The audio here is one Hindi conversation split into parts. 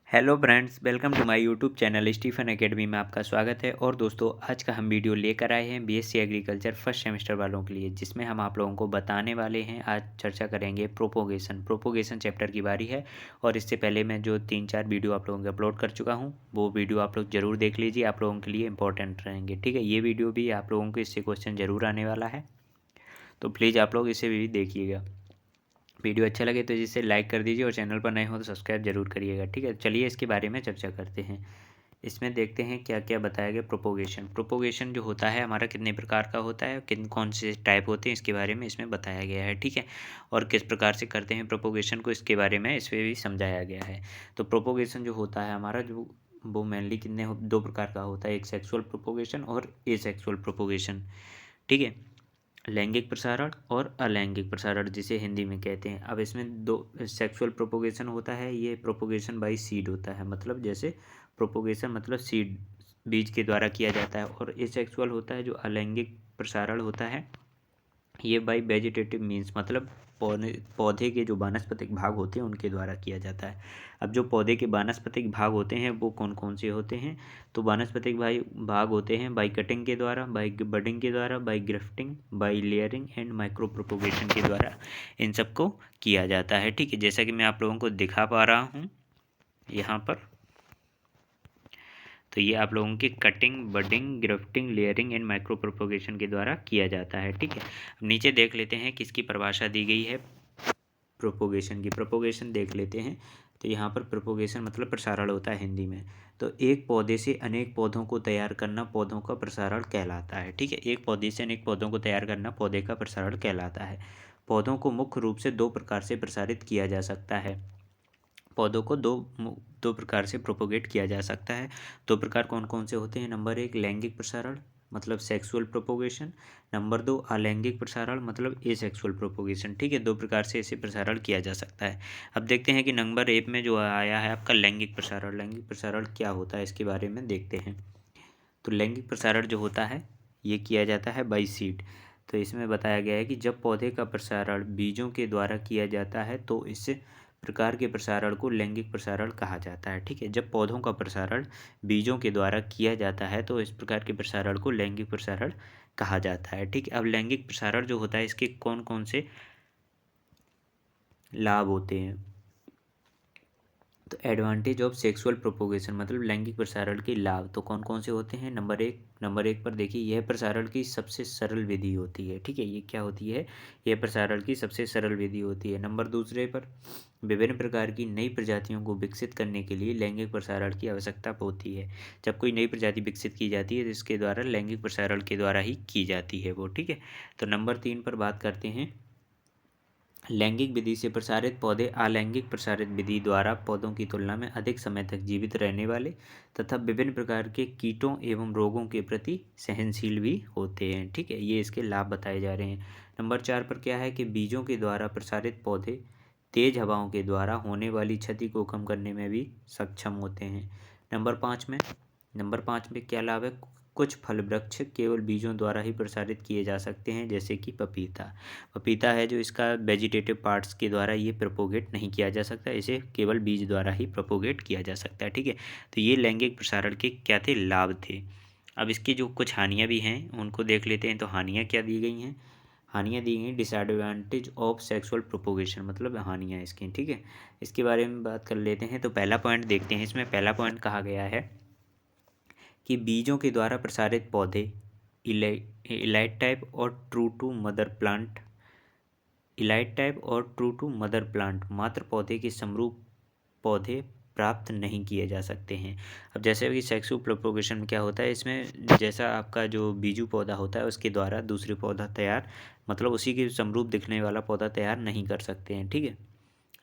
Hello friends, welcome to my YouTube channel Stephen academy में आपका स्वागत है। और दोस्तों, आज का हम वीडियो लेकर आए हैं बीएससी एग्रीकल्चर फर्स्ट सेमेस्टर वालों के लिए, जिसमें हम आप लोगों को बताने वाले हैं। आज चर्चा करेंगे प्रोपोगेशन चैप्टर की बारी है। और इससे पहले मैं जो 3-4 वीडियो आप लोगों के अपलोड कर चुका हूँ, वो वीडियो आप लोग ज़रूर देख लीजिए, आप लोगों के लिए इंपॉर्टेंट रहेंगे। ठीक है, ये वीडियो भी आप लोगों को इससे क्वेश्चन ज़रूर आने वाला है, तो प्लीज़ आप लोग इसे भी देखिएगा। वीडियो अच्छा लगे तो इसे लाइक कर दीजिए और चैनल पर नए हो तो सब्सक्राइब जरूर करिएगा। ठीक है, चलिए इसके बारे में चर्चा करते हैं। इसमें देखते हैं क्या क्या बताया गया। प्रोपोगेशन जो होता है हमारा कितने प्रकार का होता है, किन कौन से टाइप होते हैं, इसके बारे में इसमें बताया गया है। ठीक है, और किस प्रकार से करते हैं प्रोपोगेशन को, इसके बारे में इसमें भी समझाया गया है। तो प्रोपोगेशन जो होता है हमारा, जो वो मेनली दो प्रकार का होता है, एक सेक्सुअल प्रोपोगेशन और एसेक्सुअल प्रोपोगेशन। ठीक है, लैंगिक प्रसारण और अलैंगिक प्रसारण जिसे हिंदी में कहते हैं। अब इसमें दो सेक्सुअल प्रोपोगेशन होता है, ये प्रोपोगेशन बाय सीड होता है, मतलब जैसे प्रोपोगेशन मतलब सीड बीज के द्वारा किया जाता है। और एसेक्सुअल होता है जो अलैंगिक प्रसारण होता है, ये बाई वेजिटेटिव मीन्स मतलब पौधे के जो वानस्पतिक भाग होते हैं उनके द्वारा किया जाता है। अब जो पौधे के वानस्पतिक भाग होते हैं वो कौन कौन से होते हैं, तो वानस्पतिक भाग होते हैं बाई कटिंग के द्वारा, बाई बडिंग के द्वारा, by grafting, by layering and micro propagation के द्वारा इन सबको किया जाता है। ठीक है, जैसा कि मैं आप लोगों को दिखा पा रहा हूँ यहाँ पर, तो ये आप लोगों की cutting, budding, grafting, layering and micro propagation के द्वारा किया जाता है। ठीक है, अब नीचे देख लेते हैं किसकी परिभाषा दी गई है प्रोपोगेशन की। प्रोपोगेशन देख लेते हैं, तो यहाँ पर प्रोपोगेशन मतलब प्रसारण होता है हिंदी में। तो एक पौधे से अनेक पौधों को तैयार करना पौधों का प्रसारण कहलाता है। ठीक है, एक पौधे से अनेक पौधों को तैयार करना पौधे का प्रसारण कहलाता है। पौधों को मुख्य रूप से दो प्रकार से प्रसारित किया जा सकता है। पौधों को दो प्रकार से प्रोपोगेट किया जा सकता है। दो प्रकार कौन कौन से होते हैं, नंबर 1 लैंगिक प्रसारण मतलब सेक्सुअल प्रोपोगेशन, नंबर 2 अलैंगिक प्रसारण मतलब एसेक्सुअल प्रोपोगेशन। ठीक है, दो प्रकार से इसे प्रसारण किया जा सकता है। अब देखते हैं कि नंबर 1 में जो आया है आपका लैंगिक प्रसारण। लैंगिक प्रसारण क्या होता है इसके बारे में देखते हैं। तो लैंगिक प्रसारण जो होता है ये किया जाता है बाई सीड। तो इसमें बताया गया है कि जब पौधे का प्रसारण बीजों के द्वारा किया जाता है तो इस प्रकार के प्रसारण को लैंगिक प्रसारण कहा जाता है। ठीक है, जब पौधों का प्रसारण बीजों के द्वारा किया जाता है तो इस प्रकार के प्रसारण को लैंगिक प्रसारण कहा जाता है। ठीक है, अब लैंगिक प्रसारण जो होता है इसके कौन कौन से लाभ होते हैं, तो एडवांटेज ऑफ सेक्सुअल प्रोपोगेशन मतलब लैंगिक प्रसारण के लाभ तो कौन कौन से होते हैं। नंबर एक पर देखिए, यह प्रसारण की सबसे सरल विधि होती है। ठीक है, ये क्या होती है, यह प्रसारण की सबसे सरल विधि होती है। नंबर दूसरे पर, विभिन्न प्रकार की नई प्रजातियों को विकसित करने के लिए लैंगिक प्रसारण की आवश्यकता होती है। जब कोई नई प्रजाति विकसित की जाती है तो इसके द्वारा लैंगिक प्रसारण के द्वारा ही की जाती है वो। ठीक है, तो नंबर 3 पर बात करते हैं, लैंगिक विधि से प्रसारित पौधे अलैंगिक प्रसारित विधि द्वारा पौधों की तुलना में अधिक समय तक जीवित रहने वाले तथा विभिन्न प्रकार के कीटों एवं रोगों के प्रति सहनशील भी होते हैं। ठीक है, ये इसके लाभ बताए जा रहे हैं। नंबर 4 पर क्या है कि बीजों के द्वारा प्रसारित पौधे तेज हवाओं के द्वारा होने वाली क्षति को कम करने में भी सक्षम होते हैं। नंबर 5 में क्या लाभ है, कुछ फल वृक्ष केवल बीजों द्वारा ही प्रसारित किए जा सकते हैं, जैसे कि पपीता है जो इसका वेजिटेटिव पार्ट्स के द्वारा ये प्रोपोगेट नहीं किया जा सकता, इसे केवल बीज द्वारा ही प्रोपोगेट किया जा सकता है। ठीक है, तो ये लैंगिक प्रसारण के क्या थे, लाभ थे। अब इसकी जो कुछ हानियाँ भी हैं उनको देख लेते हैं। तो हानियाँ क्या दी गई हैं, हानियाँ दी गई डिसएडवांटेज ऑफ सेक्सुअल प्रोपोगेशन मतलब हानियाँ इसकी। ठीक है, इसके बारे में बात कर लेते हैं। तो पहला पॉइंट देखते हैं, इसमें पहला पॉइंट कहा गया है कि बीजों के द्वारा प्रसारित पौधे इलाइट टाइप और ट्रू टू मदर प्लांट मात्र पौधे के समरूप पौधे प्राप्त नहीं किए जा सकते हैं। अब जैसे कि सेक्सुअल प्रोपोगेशन में क्या होता है, इसमें जैसा आपका जो बीजू पौधा होता है उसके द्वारा दूसरे पौधा तैयार मतलब उसी के समरूप दिखने वाला पौधा तैयार नहीं कर सकते हैं। ठीक है,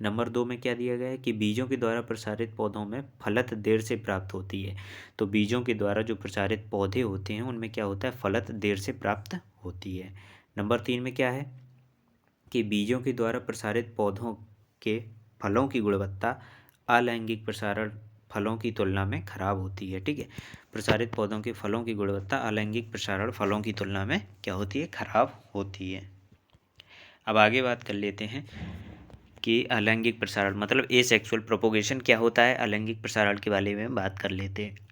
नंबर 2 में क्या दिया गया है कि बीजों के द्वारा प्रसारित पौधों में फलत देर से प्राप्त होती है। तो बीजों के द्वारा जो प्रसारित पौधे होते हैं उनमें क्या होता है, फलत देर से प्राप्त होती है। नंबर 3 में क्या है कि बीजों के द्वारा प्रसारित पौधों के फलों की गुणवत्ता अलैंगिक प्रसारण फलों की तुलना में खराब होती है। ठीक है, प्रसारित पौधों के फलों की गुणवत्ता अलैंगिक प्रसारण फलों की तुलना में क्या होती है, खराब होती है। अब आगे बात कर लेते हैं कि अलैंगिक प्रसारण मतलब एसेक्सुअल प्रोपोगेशन क्या होता है, अलैंगिक प्रसारण के बारे में बात कर लेते हैं।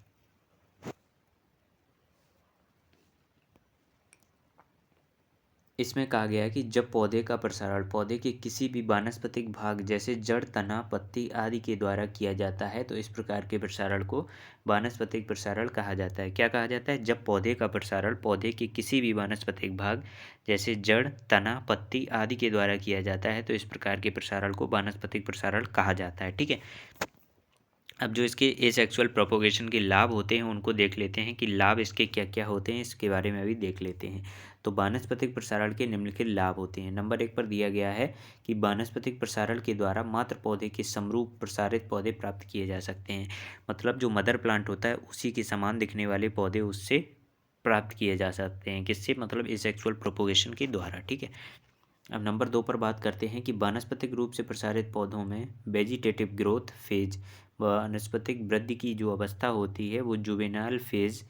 इसमें कहा गया है कि जब पौधे का प्रसारण पौधे के किसी भी वानस्पतिक भाग जैसे जड़, तना, पत्ती आदि के द्वारा किया जाता है तो इस प्रकार के प्रसारण को वानस्पतिक प्रसारण कहा जाता है। क्या कहा जाता है? जब पौधे का प्रसारण पौधे के किसी भी वानस्पतिक भाग जैसे जड़, तना, पत्ती आदि के द्वारा किया जाता है तो इस प्रकार के प्रसारण को वानस्पतिक प्रसारण कहा जाता है। ठीक है। अब जो इसके एसेक्सुअल प्रोपोगेशन के लाभ होते हैं उनको देख लेते हैं कि लाभ इसके क्या क्या होते हैं, इसके बारे में भी देख लेते हैं। तो वानस्पतिक प्रसारण के निम्नलिखित लाभ होते हैं। नंबर 1 पर दिया गया है कि वानस्पतिक प्रसारण के द्वारा मात्र पौधे के समरूप प्रसारित पौधे प्राप्त किए जा सकते हैं। मतलब जो मदर प्लांट होता है उसी के समान दिखने वाले पौधे उससे प्राप्त किए जा सकते हैं। किससे? मतलब एसेक्सुअल प्रोपोगेशन के द्वारा। ठीक है। अब नंबर 2 पर बात करते हैं कि वानस्पतिक रूप से प्रसारित पौधों में वेजिटेटिव ग्रोथ फेज, वानस्पतिक वृद्धि की जो अवस्था होती है वो जुवेनाइल फेज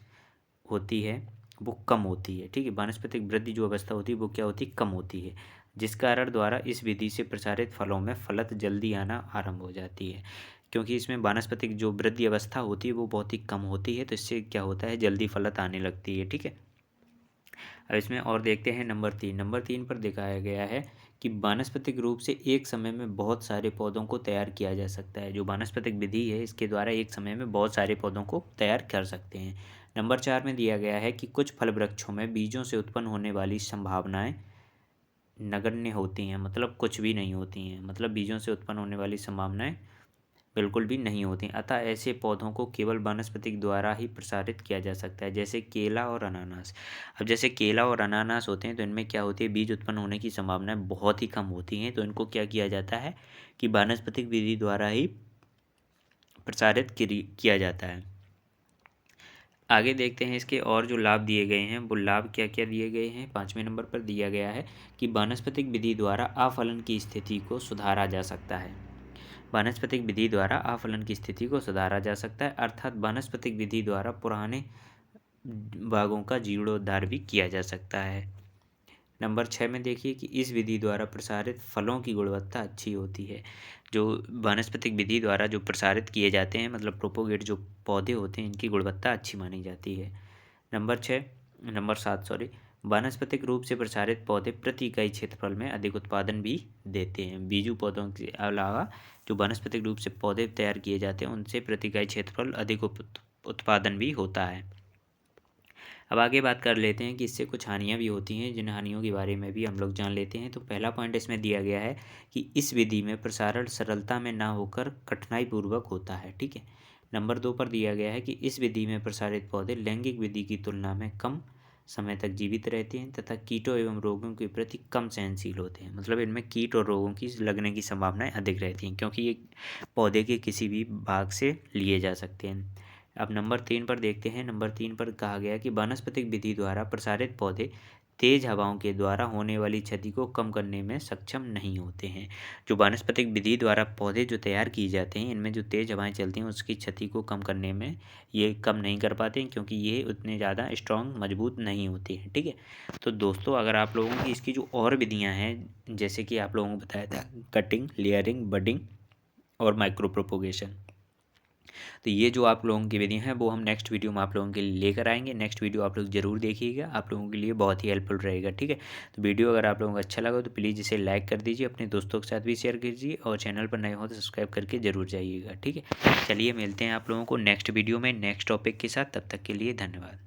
होती है, वो कम होती है। ठीक है। वानस्पतिक वृद्धि जो अवस्था होती है वो क्या होती है? कम होती है, जिस कारण द्वारा इस विधि से प्रसारित फलों में फलत जल्दी आना आरंभ हो जाती है। क्योंकि इसमें वानस्पतिक जो वृद्धि अवस्था होती है वो बहुत ही कम होती है तो इससे क्या होता है? जल्दी फलत आने लगती है। ठीक है। अब इसमें और देखते हैं नंबर 3 पर दिखाया गया है कि वानस्पतिक रूप से एक समय में बहुत सारे पौधों को तैयार किया जा सकता है। जो वानस्पतिक विधि है इसके द्वारा एक समय में बहुत सारे पौधों को तैयार कर सकते हैं। नंबर 4 में दिया गया है कि कुछ फल वृक्षों में बीजों से उत्पन्न होने वाली संभावनाएं नगण्य होती हैं, मतलब कुछ भी नहीं होती हैं, मतलब बीजों से उत्पन्न होने वाली संभावनाएं बिल्कुल भी नहीं होती। अतः ऐसे पौधों को केवल वानस्पतिक द्वारा ही प्रसारित किया जा सकता है, जैसे केला और अनानास। अब जैसे केला और अनानास होते हैं तो इनमें क्या होती है? बीज उत्पन्न होने की संभावनाएं बहुत ही कम होती हैं, तो इनको क्या किया जाता है कि वानस्पतिक विधि द्वारा ही प्रसारित किया जाता है। आगे देखते हैं इसके और जो लाभ दिए गए हैं वो लाभ क्या क्या दिए गए हैं। 5वें नंबर पर दिया गया है कि वानस्पतिक विधि द्वारा अफलन की स्थिति को सुधारा जा सकता है। वानस्पतिक विधि द्वारा अफलन की स्थिति को सुधारा जा सकता है, अर्थात वानस्पतिक विधि द्वारा पुराने भागों का जीर्णोद्धार भी किया जा सकता है। नंबर 6 में देखिए कि इस विधि द्वारा प्रसारित फलों की गुणवत्ता अच्छी होती है। जो वानस्पतिक विधि द्वारा जो प्रसारित किए जाते हैं मतलब प्रोपोगेट जो पौधे होते हैं इनकी गुणवत्ता अच्छी मानी जाती है। नंबर 7 सॉरी, वानस्पतिक रूप से प्रसारित पौधे प्रति इकाई क्षेत्रफल में अधिक उत्पादन भी देते हैं। बीजू पौधों के अलावा जो वानस्पतिक रूप से पौधे तैयार किए जाते हैं उनसे प्रति इकाई क्षेत्रफल अधिक उत्पादन भी होता है। अब आगे बात कर लेते हैं कि इससे कुछ हानियाँ भी होती हैं, जिन हानियों के बारे में भी हम लोग जान लेते हैं। तो पहला पॉइंट इसमें दिया गया है कि इस विधि में प्रसारण सरलता में ना होकर कठिनाई पूर्वक होता है। ठीक है। नंबर 2 पर दिया गया है कि इस विधि में प्रसारित पौधे लैंगिक विधि की तुलना में कम समय तक जीवित रहते हैं तथा कीटों एवं रोगों के प्रति कम सहनशील होते हैं। मतलब इनमें कीट और रोगों की लगने की संभावनाएं अधिक रहती हैं क्योंकि ये पौधे के किसी भी भाग से लिए जा सकते हैं। अब नंबर 3 पर देखते हैं। नंबर 3 पर कहा गया कि वानस्पतिक विधि द्वारा प्रसारित पौधे तेज हवाओं के द्वारा होने वाली क्षति को कम करने में सक्षम नहीं होते हैं। जो वानस्पतिक विधि द्वारा पौधे जो तैयार किए जाते हैं इनमें जो तेज हवाएं चलती हैं उसकी क्षति को कम करने में ये कम नहीं कर पाते हैं क्योंकि ये उतने ज़्यादा स्ट्रॉन्ग मजबूत नहीं होते हैं। ठीक है। तो दोस्तों अगर आप लोगों की इसकी जो और विधियाँ हैं जैसे कि आप लोगों को बताया था कटिंग, लेयरिंग, बडिंग और माइक्रो प्रोपोगेशन, तो ये जो आप लोगों की विधियाँ हैं वो हम नेक्स्ट वीडियो में आप लोगों के लिए लेकर आएंगे। नेक्स्ट वीडियो आप लोग ज़रूर देखिएगा, आप लोगों के लिए बहुत ही हेल्पफुल रहेगा। ठीक है। तो वीडियो अगर आप लोगों को अच्छा लगा तो प्लीज़ इसे लाइक कर दीजिए, अपने दोस्तों के साथ भी शेयर कीजिए और चैनल पर नए हो तो सब्सक्राइब करके ज़रूर जाइएगा। ठीक है। चलिए मिलते हैं आप लोगों को नेक्स्ट वीडियो में नेक्स्ट टॉपिक के साथ, तब तक के लिए धन्यवाद।